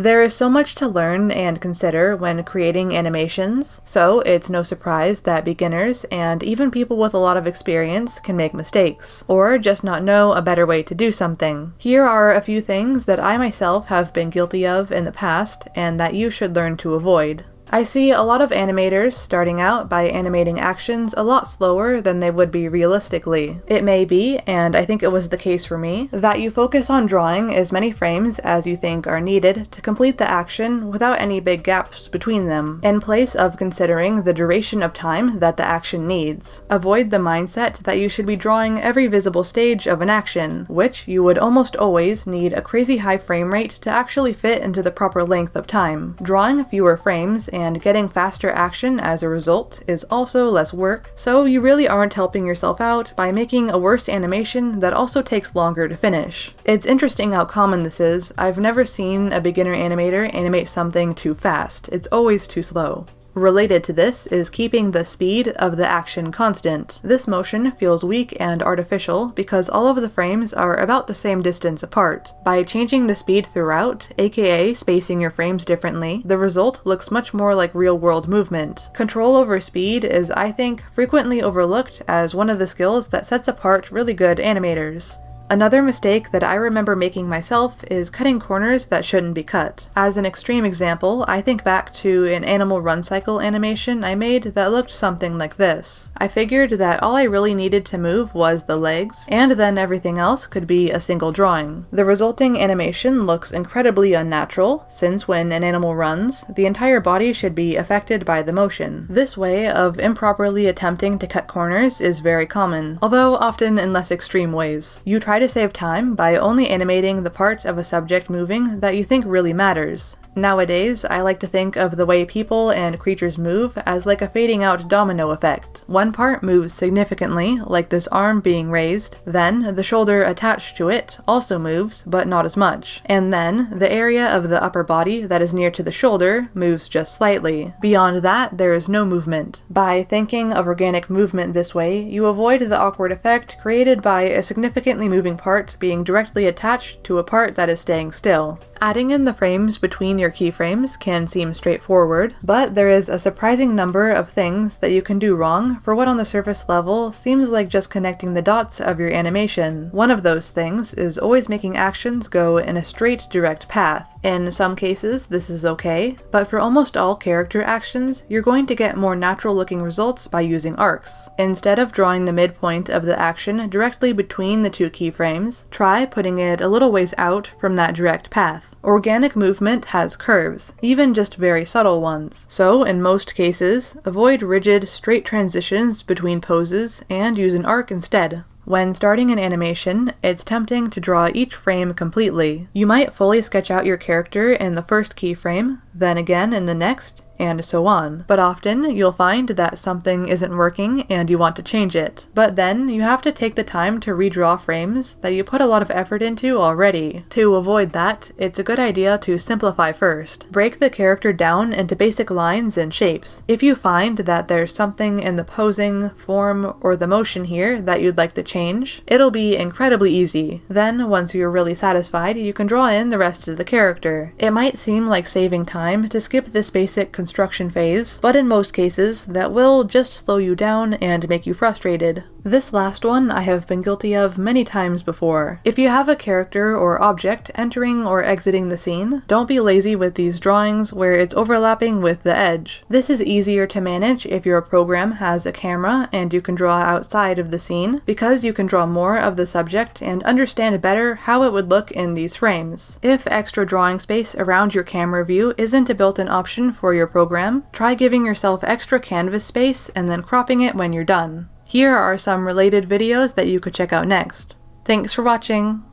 There is so much to learn and consider when creating animations, so it's no surprise that beginners and even people with a lot of experience can make mistakes, or just not know a better way to do something. Here are a few things that I myself have been guilty of in the past and that you should learn to avoid. I see a lot of animators starting out by animating actions a lot slower than they would be realistically. It may be, and I think it was the case for me, that you focus on drawing as many frames as you think are needed to complete the action without any big gaps between them, in place of considering the duration of time that the action needs. Avoid the mindset that you should be drawing every visible stage of an action, which you would almost always need a crazy high frame rate to actually fit into the proper length of time. Drawing fewer frames and getting faster action as a result is also less work, so you really aren't helping yourself out by making a worse animation that also takes longer to finish. It's interesting how common this is. I've never seen a beginner animator animate something too fast. It's always too slow. Related to this is keeping the speed of the action constant. This motion feels weak and artificial because all of the frames are about the same distance apart. By changing the speed throughout, aka spacing your frames differently, the result looks much more like real-world movement. Control over speed is, I think, frequently overlooked as one of the skills that sets apart really good animators. Another mistake that I remember making myself is cutting corners that shouldn't be cut. As an extreme example, I think back to an animal run cycle animation I made that looked something like this. I figured that all I really needed to move was the legs, and then everything else could be a single drawing. The resulting animation looks incredibly unnatural, since when an animal runs, the entire body should be affected by the motion. This way of improperly attempting to cut corners is very common, although often in less extreme ways. You try to save time by only animating the part of a subject moving that you think really matters. Nowadays, I like to think of the way people and creatures move as like a fading out domino effect. One part moves significantly, like this arm being raised, then the shoulder attached to it also moves, but not as much. And then the area of the upper body that is near to the shoulder moves just slightly. Beyond that, there is no movement. By thinking of organic movement this way, you avoid the awkward effect created by a significantly moving part being directly attached to a part that is staying still. Adding in the frames between your keyframes can seem straightforward, but there is a surprising number of things that you can do wrong for what on the surface level seems like just connecting the dots of your animation. One of those things is always making actions go in a straight, direct path. In some cases, this is okay, but for almost all character actions, you're going to get more natural-looking results by using arcs. Instead of drawing the midpoint of the action directly between the two keyframes, try putting it a little ways out from that direct path. Organic movement has curves, even just very subtle ones, so in most cases, avoid rigid, straight transitions between poses and use an arc instead. When starting an animation, it's tempting to draw each frame completely. You might fully sketch out your character in the first keyframe, then again in the next, and so on. But often, you'll find that something isn't working and you want to change it. But then, you have to take the time to redraw frames that you put a lot of effort into already. To avoid that, it's a good idea to simplify first. Break the character down into basic lines and shapes. If you find that there's something in the posing, form, or the motion here that you'd like to change, it'll be incredibly easy. Then, once you're really satisfied, you can draw in the rest of the character. It might seem like saving time to skip this basic construction phase, but in most cases, that will just slow you down and make you frustrated. This last one I have been guilty of many times before. If you have a character or object entering or exiting the scene, don't be lazy with these drawings where it's overlapping with the edge. This is easier to manage if your program has a camera and you can draw outside of the scene, because you can draw more of the subject and understand better how it would look in these frames. If extra drawing space around your camera view isn't a built-in option for your program, try giving yourself extra canvas space and then cropping it when you're done. Here are some related videos that you could check out next. Thanks for watching!